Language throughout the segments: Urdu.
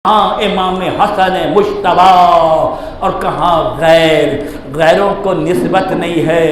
ہاں امام حسن مجتبی اور کہاں غیروں کو نسبت نہیں ہے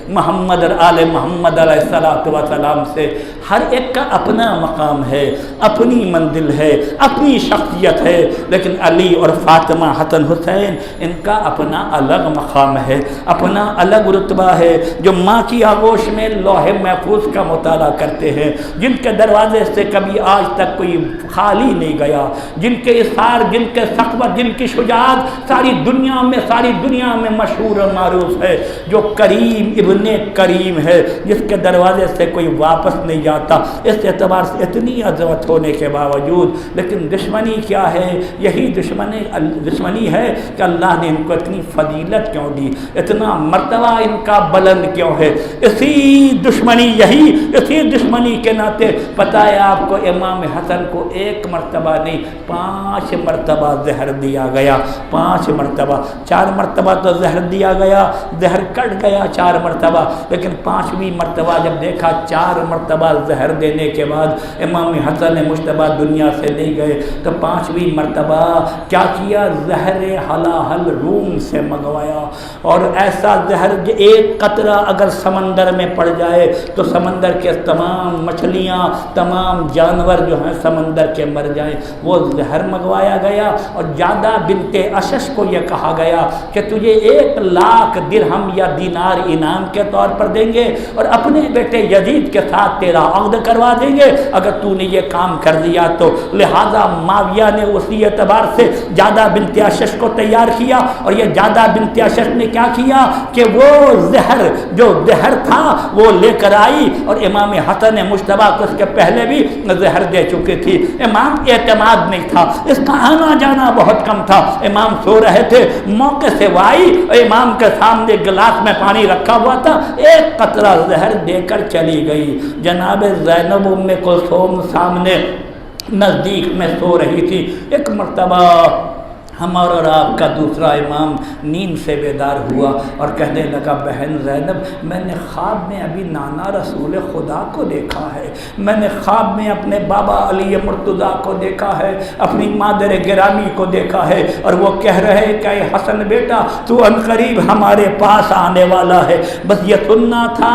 محمد اور آل محمد علیہ السلام سے. ہر ایک کا اپنا مقام ہے، اپنی منزل ہے، اپنی شخصیت ہے، لیکن علی اور فاطمہ حسن حسین ان کا اپنا الگ مقام ہے، اپنا الگ رتبہ ہے. جو ماں کی آغوش میں لوح محفوظ کا مطالعہ کرتے ہیں، جن کے دروازے سے کبھی آج تک کوئی خالی نہیں گیا، جن کے اثار، جن کے سخاوت، جن کی شجاعت ساری دنیا میں مشہور اور معروف ہے. جو کریم ابن کریم ہے، جس کے دروازے سے کوئی واپس نہیں جاتا. اس اعتبار سے اتنی عظمت ہونے کے باوجود لیکن دشمنی کیا ہے؟ یہی دشمنی ہے کہ اللہ نے ان کو اتنی فضیلت کیوں دی، اتنا مرتبہ ان کا بلند کیوں ہے. اسی دشمنی کے ناطے پتہ ہے آپ کو امام حسن کو ایک مرتبہ نہیں 5 مرتبہ زہر دیا گیا. 5 مرتبہ، 4 مرتبہ تو زہر دیا گیا، زہر کٹ گیا 4 مرتبہ، لیکن 5ویں مرتبہ جب دیکھا 4 مرتبہ زہر دینے کے بعد امام حسن مجتبی دنیا سے نہیں گئے تو 5ویں مرتبہ کیا کیا؟ زہر حلاحل روم سے منگوایا. اور ایسا زہر جو ایک قطرہ اگر سمندر میں پڑ جائے تو سمندر کے تمام مچھلیاں، تمام جانور جو ہیں سمندر کے مر جائیں. وہ زہر منگوایا گیا اور جادہ بنت اشش کو یہ کہا گیا کہ تجھے 1 لاکھ درہم یا دینار انعام کے طور پر دیں گے اور اپنے بیٹے یزید کے ساتھ تیرا عقد کروا دیں گے اگر تو نے یہ کام کر دیا تو. لہذا معاویہ نے اسی اعتبار سے جادہ بنت اشش کو تیار کیا. اور یہ جادہ بنت اشش نے کیا کیا کہ وہ زہر تھا وہ لے کر آئی اور امام حسن مجتبی کو اس کے پہلے بھی زہر دے چکی تھی. امام اعتماد نہیں تھا، اس کا آنا جانا بہت کم تھا. امام سو رہے تھے، موقع سے وہ آئی اور امام کے سامنے گلاس میں پانی رکھا ہوا تھا، 1 قطرہ زہر دے کر چلی گئی. جناب زینب ام کلثوم سامنے نزدیک میں سو رہی تھی. ایک مرتبہ ہمارا اور آپ کا دوسرا امام نیند سے بیدار ہوا اور کہنے لگا بہن زینب، میں نے خواب میں ابھی نانا رسول خدا کو دیکھا ہے، میں نے خواب میں اپنے بابا علی مرتضیٰ کو دیکھا ہے، اپنی مادر گرامی کو دیکھا ہے، اور وہ کہہ رہے کہ اے حسن بیٹا تو عنقریب ہمارے پاس آنے والا ہے. بس یہ سننا تھا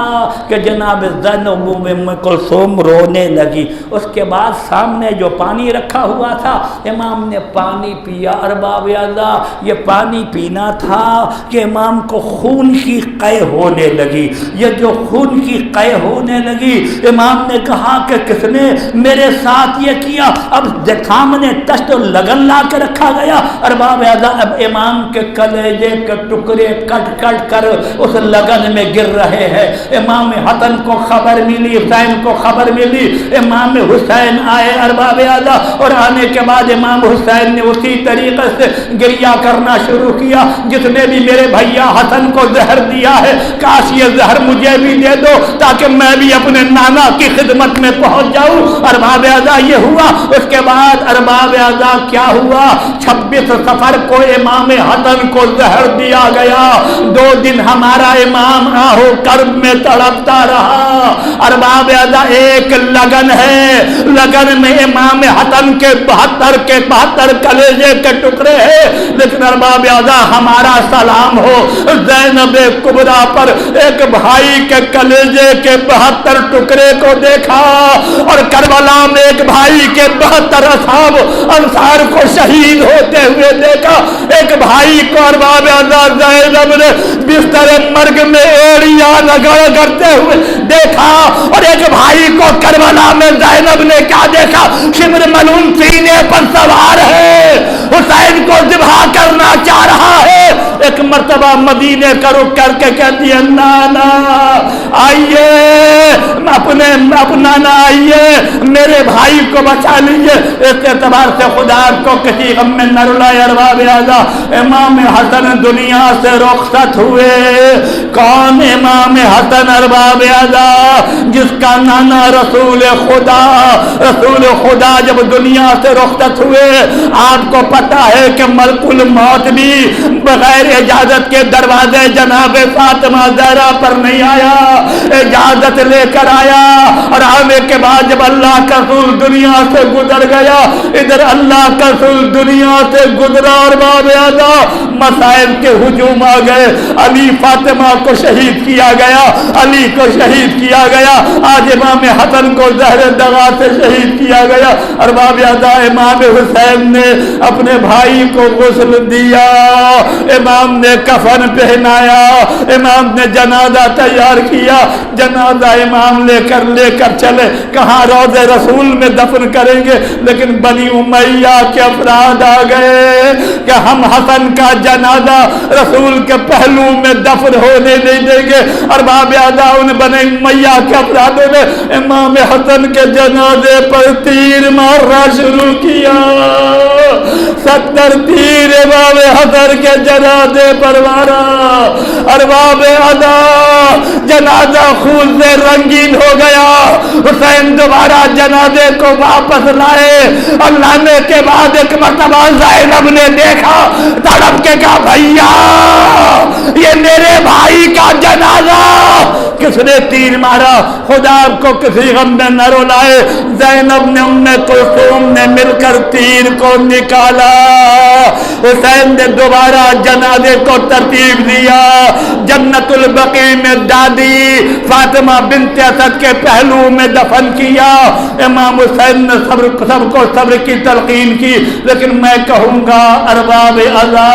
کہ جناب زینب ام کلثوم رونے لگی. اس کے بعد سامنے جو پانی رکھا ہوا تھا امام نے پانی پیا. یہ پانی پینا تھا کہ امام کو خون کی قے ہونے لگی. یہ جو خون کی قے ہونے لگی امام نے کہا کہ کس نے میرے ساتھ یہ کیا؟ اب سامنے تشت و لگن لا کے رکھا گیا. ارباب اعضاء اب امام کے کلیجے کے ٹکڑے کٹ کٹ کر اس لگن میں گر رہے ہیں. امام حسن کو خبر ملی، حسین کو خبر ملی. امام حسین آئے ارباب اعضاء، اور آنے کے بعد امام حسین نے اسی طریقے سے گریہ کرنا شروع کیا. جس نے بھی میرے بھیا حسن کو زہر دیا ہے کاش یہ زہر مجھے بھی دے دو تاکہ میں بھی اپنے نانا کی خدمت میں پہنچ جاؤں. ارباب اعضاء یہ ہوا. اس کے بعد ارباب اعضاء کیا ہوا؟ 26 صفر کو امام حسن کو زہر دیا گیا. 2 دن ہمارا امام آہو کرب میں تڑپتا رہا. ارباب اعضاء ایک لگن ہے، لگن میں امام حسن کے 72 کلیجے کے ٹکڑے ہیں، لیکن ارباب اعضاء ہمارا سلام ہو زینب کبریٰ پر ایک بھائی کے کلیجے کے 72 ٹکڑے کو دیکھا اور کربلا میں ایک بھائی کے 72 اصحاب انصار کو شہید ہوتے ہوئے دیکھا. ایک بھائی کو ارباب اعضاء زینب نے بستر مرگ میں ایڑیاں رگڑ کرتے ہوئے دیکھا، اور ایک بھائی کو کربلا میں زینب نے کیا دیکھا؟ شمر ملعون سینے پر سوار ہے، حسین کو ذبح کرنا چاہ رہا ہے. ایک مرتبہ مدینے کا رخ کر کے کہتی ہے نانا آئیے، اپنا نانا آئیے، میرے بھائی کو بچا لیجیے. اس اعتبار سے خدا کو کسی غم میں نہ رلائے. ارباب اعضاء امام حسن دنیا سے رخصت ہوئے. کون امام حسن ارباب اعضاء؟ جس کا نانا رسول خدا جب دنیا سے رخصت ہوئے. آپ کو پتا ہے کہ ملک الموت بھی بغیر اجازت کے دروازے جناب فاطمہ زہرا پر نہیں آیا، اجازت لے کر آیا، اور آنے کے بعد جب اللہ کا رسول دنیا سے گزر گیا، ادھر اللہ کا رسول دنیا سے گزرا اور باب ادا مسائل کے ہجوم آ گئے، علی فاطمہ کو شہید کیا گیا، علی کو شہید کیا گیا، آج امام حسن کو زہر دغا سے شہید کیا گیا، اور باب ادا امام حسین نے اپنے بھائی کو غسل دیا، امام نے کفن پہنایا، امام نے جنازہ تیار کیا، جنازہ امام لے کر چلے، کہاں روضہ رسول میں دفن کریں گے، لیکن بنی امیہ کے افراد آ گئے کہ ہم حسن کا جنازہ رسول کے پہلو میں دفن ہونے نہیں دیں گے، اور باب ادا ان بنی امیہ کے افرادوں نے امام حسن کے جنازے پر تیر مارنا شروع کیا، 70 تیر امام حسن کے جنازے پر مارا، اور باب ادا جنازہ خون سے رنگین ہو گیا، حسین دوبارہ جنازے کو واپس لائے، اور لانے کے بعد ایک مرتبہ زینب نے دیکھا، تڑپ کے کہا بھیا یہ میرے بھائی کا جنازہ کس نے تیر مارا، خدا آپ کو کسی غم میں نہ رلائے، زینب نے ام کلثوم نے مل کر تیر کو نکالا، حسین نے دوبارہ جنازے کو ترتیب دیا، جنت البقیع میں دادی فاطمہ بنت اسد کے پہلو میں دفن کیا، امام حسین نے سب کو صبر کی تلقین کی، لیکن میں کہوں گا ارباب اعضا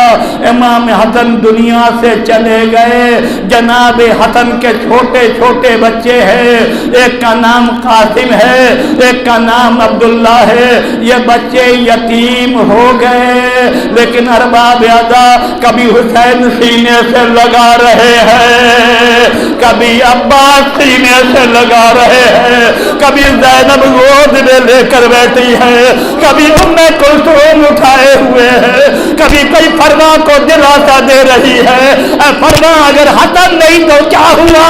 امام حسن دنیا سے چلے گئے، جناب حسن کے چھوٹے چھوٹے بچے ہیں، ایک کا نام قاسم ہے، ایک کا نام عبداللہ ہے، یہ بچے یتیم ہو گئے، لیکن ارباب اعضا کبھی حسین سینے سے لگا رہے ہیں، کبھی عباس سینے سے لگا رہے ہیں، کبھی زینب گود میں لے کر بیٹھی ہے، کبھی ام کلثوم اٹھائے ہوئے ہیں، کبھی کوئی فرما کو دلاسا دے رہی ہے، اے فرما اگر حسن نہیں تو کیا ہوا،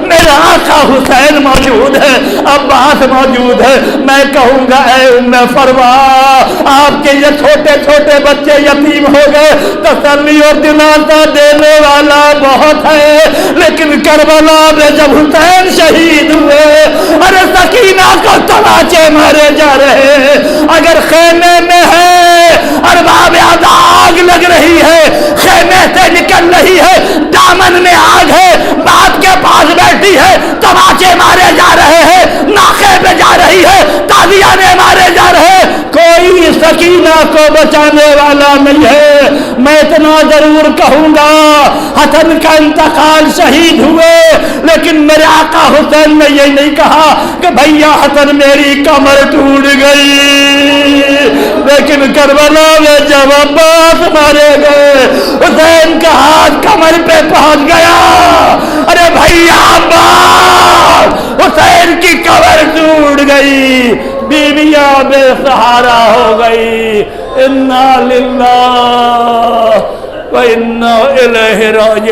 میرا آقا حسین موجود ہے، عباس موجود ہے، میں کہوں گا اے ام فرما آپ کے یہ چھوٹے چھوٹے بچے یتیم ہو گئے، تسلی اور دلاسا دینے والا بہت ہے، لیکن کربلا میں جب حسین شہید ہوئے، ارے سکینہ کو تماچے مارے جا رہے ہیں، اگر خیمے میں ہے ارباب اعضا آگ لگ رہی ہے، خیمے سے نکل رہی ہے، دامن میں آگ ہے، باپ کے پاس بیٹھی ہے، تماچے مارے جا رہے ہیں، ناخے پہ جا رہی ہے، تازیانے مارے جا رہے ہیں، کوئی سکینہ کو بچانے والا نہیں ہے، میں اتنا ضرور کہوں گا حسن کا انتقال شہید ہوئے، لیکن میرے آقا حسین نے یہ نہیں کہا کہ بھیا حسن میری کمر ٹوٹ گئی، لیکن کربلا میں جب عباس مارے گئے حسین کا ہاتھ کمر پہ پہنچ گیا، ارے بھیا عباس حسین کی کمر ٹوٹ گئی، بیویاں بے سہارا ہو گئی، انا للہ و انا الیہ راجعون۔